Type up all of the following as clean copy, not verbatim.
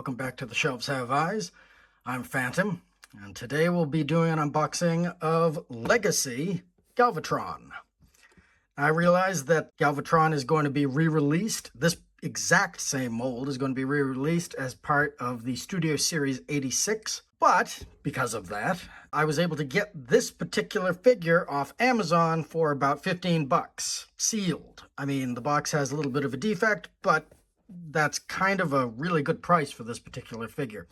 welcome back to The Shelves Have Eyes. I'm Fantom, and today we'll be doing an unboxing of Legacy Galvatron. I realize that Galvatron is going to be re-released. This exact same mold is going to be re-released as part of the Studio Series 86, but because of that, I was able to get this particular figure off Amazon for about 15 bucks, sealed. I mean, the box has a little bit of a defect, but that's kind of a really good price for this particular figure,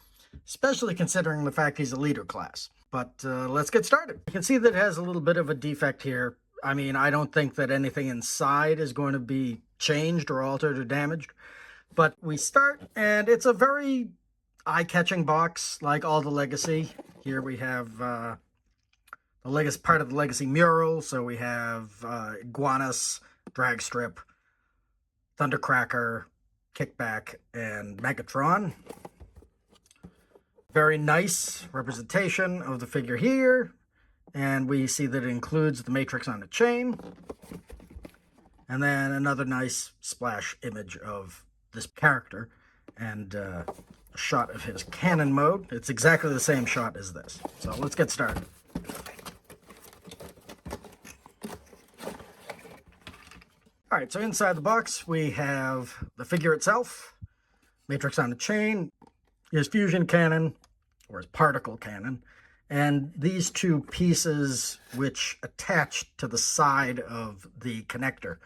especially considering the fact he's a leader class. But let's get started. You can see that it has a little bit of a defect here. I mean, I don't think that anything inside is going to be changed or altered or damaged, but we start, and it's a very eye-catching box, like all the Legacy. Here we have the Legacy part of the Legacy mural, so we have Iguanas, Dragstrip, Thundercracker, Kickback, and Megatron. Very nice representation of the figure here, and we see that it includes the Matrix on a chain, and then another nice splash image of this character, and a shot of his cannon mode. It's exactly the same shot as this. So let's get started. All right, so inside the box, we have the figure itself, Matrix on a chain, his fusion cannon, or his particle cannon, and these two pieces which attach to the side of the connector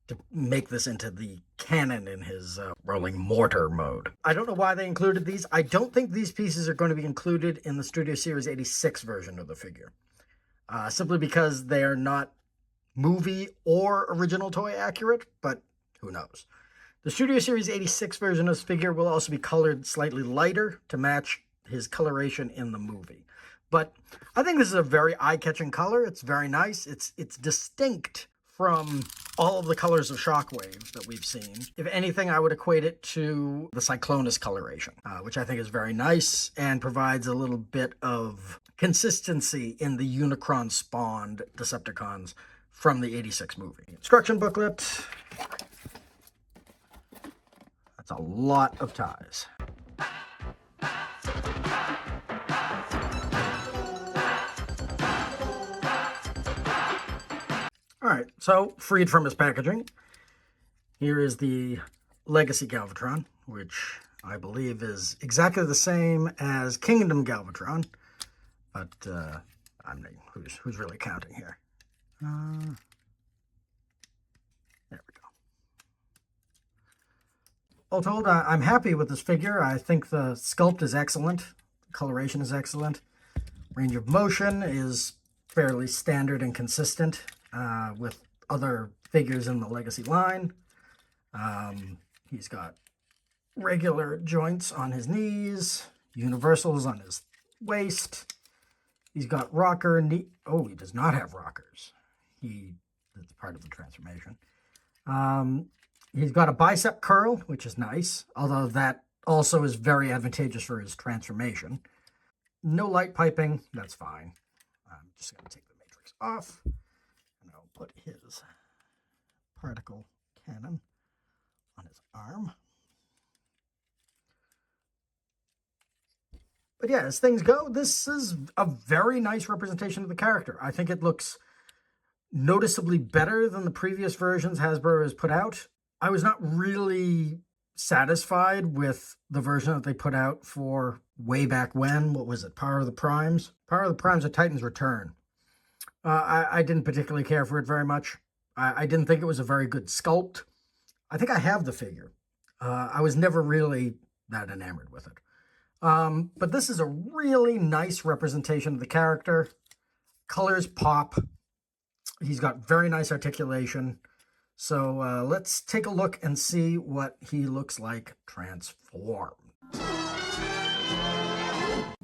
to make this into the cannon in his rolling mortar mode. I don't know why they included these. I don't think these pieces are going to be included in the Studio Series 86 version of the figure, simply because they are not movie or original toy accurate, but who knows. The Studio Series 86 version of this figure will also be colored slightly lighter to match his coloration in the movie. But I think this is a very eye-catching color. It's very nice. It's distinct from all of the colors of Shockwave that we've seen. If anything, I would equate it to the Cyclonus coloration, which I think is very nice and provides a little bit of consistency in the Unicron-spawned Decepticons from the 86 movie. Instruction booklet. That's a lot of ties. All right, so freed from his packaging, here is the Legacy Galvatron, which I believe is exactly the same as Kingdom Galvatron, but I mean, who's really counting here? There we go. All told, I'm happy with this figure. I think the sculpt is excellent. Coloration is excellent. Range of motion is fairly standard and consistent with other figures in the Legacy line. He's got regular joints on his knees, universals on his waist. He's got rocker knee. Oh, he does not have rockers. That's part of the transformation. He's got a bicep curl, which is nice, although that also is very advantageous for his transformation. No light piping, that's fine. I'm just going to take the Matrix off, and I'll put his particle cannon on his arm. But yeah, as things go, this is a very nice representation of the character. I think it looks noticeably better than the previous versions Hasbro has put out. I was not really satisfied with the version that they put out for way back when. What was it? Power of the Primes? Power of the Primes of Titan's Return. I didn't particularly care for it very much. I didn't think it was a very good sculpt. I think I have the figure. I was never really that enamored with it. But this is a really nice representation of the character. Colors pop. He's got very nice articulation. So let's take a look and see what he looks like transformed.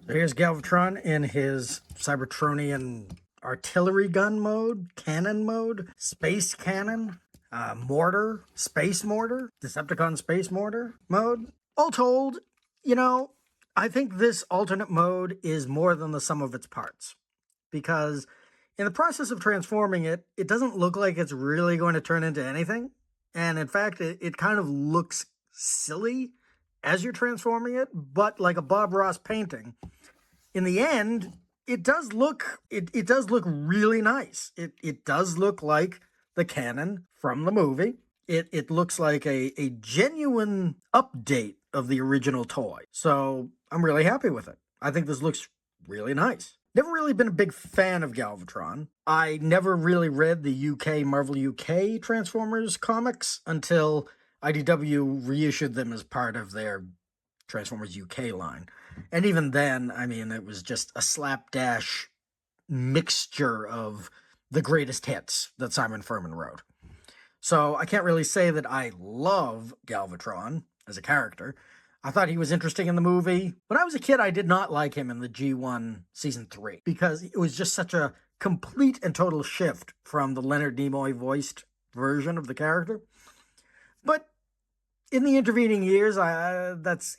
Here's Galvatron in his Cybertronian artillery gun mode, cannon mode, space cannon, mortar, space mortar, Decepticon space mortar mode. All told, you know, I think this alternate mode is more than the sum of its parts, because in the process of transforming it, it doesn't look like it's really going to turn into anything. And in fact, it kind of looks silly as you're transforming it, but like a Bob Ross painting. In the end, it does look really nice. It does look like the canon from the movie. It looks like a genuine update of the original toy. So I'm really happy with it. I think this looks really nice. Never really been a big fan of Galvatron. I never really read the Marvel UK Transformers comics until IDW reissued them as part of their Transformers UK line. And even then, I mean, it was just a slapdash mixture of the greatest hits that Simon Furman wrote. So I can't really say that I love Galvatron as a character. I thought he was interesting in the movie. When I was a kid, I did not like him in the G1 Season 3 because it was just such a complete and total shift from the Leonard Nimoy voiced version of the character. But in the intervening years,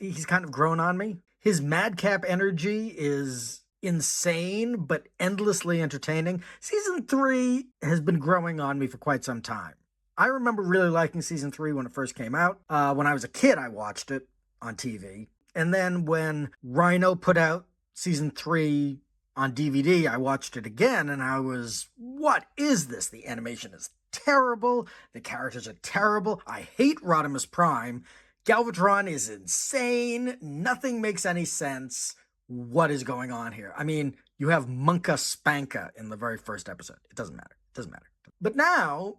he's kind of grown on me. His madcap energy is insane, but endlessly entertaining. Season 3 has been growing on me for quite some time. I remember really liking Season 3 when it first came out. When I was a kid, I watched it on TV. And then when Rhino put out Season 3 on DVD, I watched it again, and I was, what is this? The animation is terrible. The characters are terrible. I hate Rodimus Prime. Galvatron is insane. Nothing makes any sense. What is going on here? I mean, you have Munka Spanka in the very first episode. It doesn't matter. It doesn't matter. But now,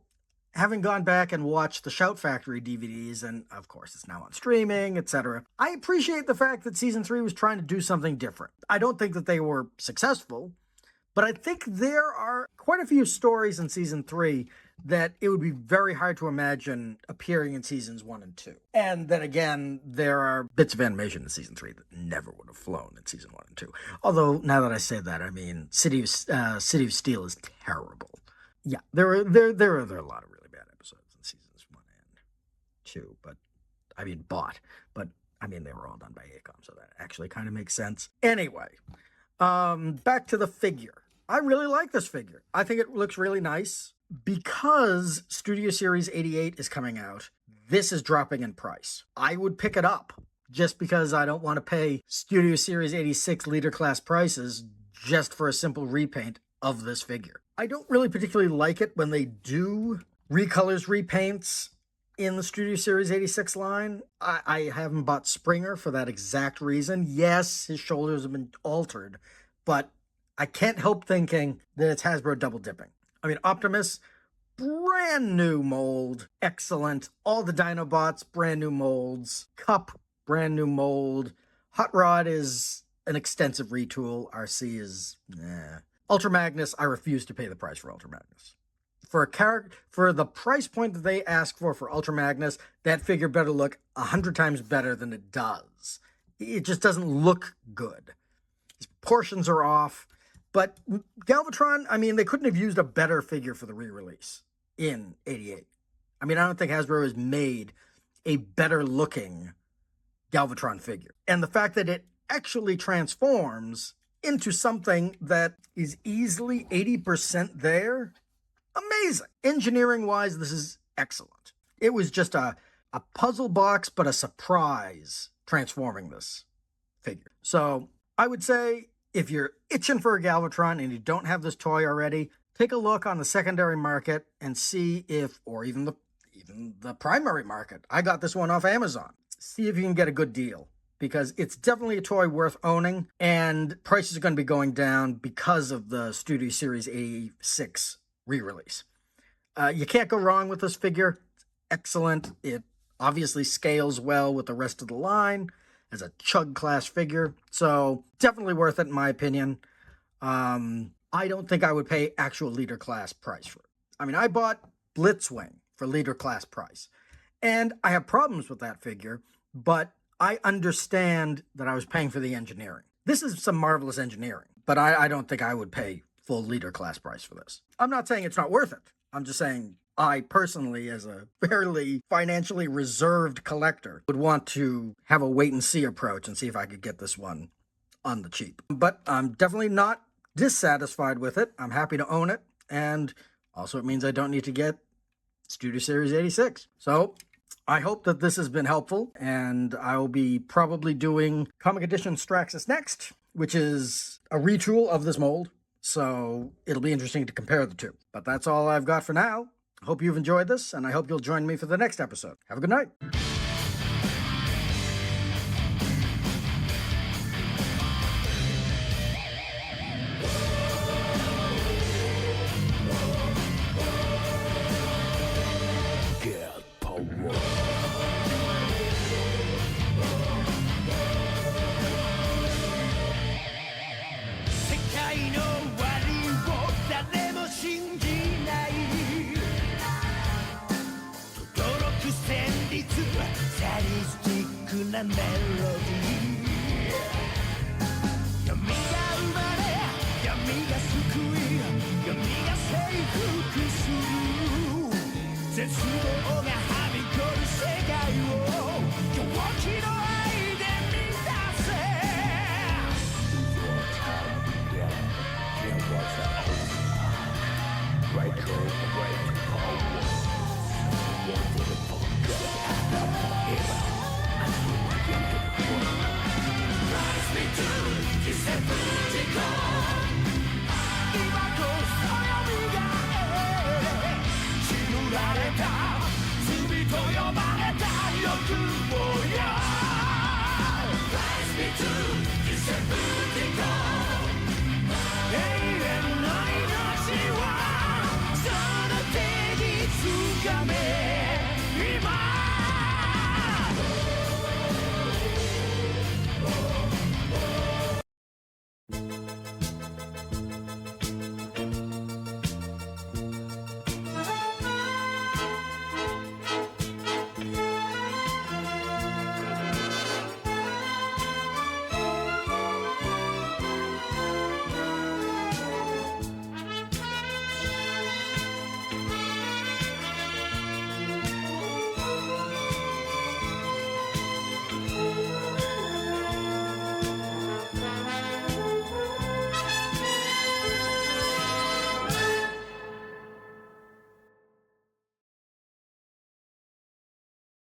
having gone back and watched the Shout Factory DVDs, and of course it's now on streaming, etc., I appreciate the fact that Season 3 was trying to do something different. I don't think that they were successful, but I think there are quite a few stories in Season 3 that it would be very hard to imagine appearing in Seasons 1 and 2. And then again, there are bits of animation in Season 3 that never would have flown in Season 1 and 2. Although, now that I say that, I mean, City of Steel is terrible. Yeah, there are a lot of really bad episodes in Seasons 1 and 2, but, I mean, but, I mean, they were all done by ACOM, so that actually kind of makes sense. Anyway, back to the figure. I really like this figure. I think it looks really nice. Because Studio Series 88 is coming out, this is dropping in price. I would pick it up just because I don't want to pay Studio Series 86 leader class prices just for a simple repaint of this figure. I don't really particularly like it when they do recolors, repaints in the Studio Series 86 line. I haven't bought Springer for that exact reason. Yes, his shoulders have been altered, but I can't help thinking that it's Hasbro double dipping. I mean, Optimus, brand new mold, excellent. All the Dinobots, brand new molds. Cup, brand new mold. Hot Rod is an extensive retool. RC is, Ultra Magnus, I refuse to pay the price for Ultra Magnus. For the price point that they ask for Ultra Magnus, that figure better look 100 times better than it does. It just doesn't look good. His proportions are off. But Galvatron, I mean, they couldn't have used a better figure for the re-release in 88. I mean, I don't think Hasbro has made a better looking Galvatron figure. And the fact that it actually transforms into something that is easily 80% there, amazing. Engineering-wise, this is excellent. It was just a puzzle box, but a surprise transforming this figure. So I would say, if you're itching for a Galvatron and you don't have this toy already, take a look on the secondary market and see if, or even the primary market. I got this one off Amazon. See if you can get a good deal, because it's definitely a toy worth owning, and prices are going to be going down because of the Studio Series 86 re-release. You can't go wrong with this figure. It's excellent. It obviously scales well with the rest of the line as a Chug class figure, so definitely worth it in my opinion. I don't think I would pay actual leader class price for it. I mean, I bought Blitzwing for leader class price, and I have problems with that figure, but I understand that I was paying for the engineering. This is some marvelous engineering, but I don't think I would pay full leader class price for this. I'm not saying it's not worth it. I'm just saying I personally, as a fairly financially reserved collector, would want to have a wait-and-see approach and see if I could get this one on the cheap. But I'm definitely not dissatisfied with it. I'm happy to own it, and also it means I don't need to get Studio Series 86. So I hope that this has been helpful, and I will be probably doing Comic Edition Straxus next, which is a retool of this mold, so it'll be interesting to compare the two. But that's all I've got for now. I hope you've enjoyed this, and I hope you'll join me for the next episode. Have a good night.メロディー闇が生まれ闇が救い闇が征服する絶望がはびこる世界を狂気の愛で満たせ 今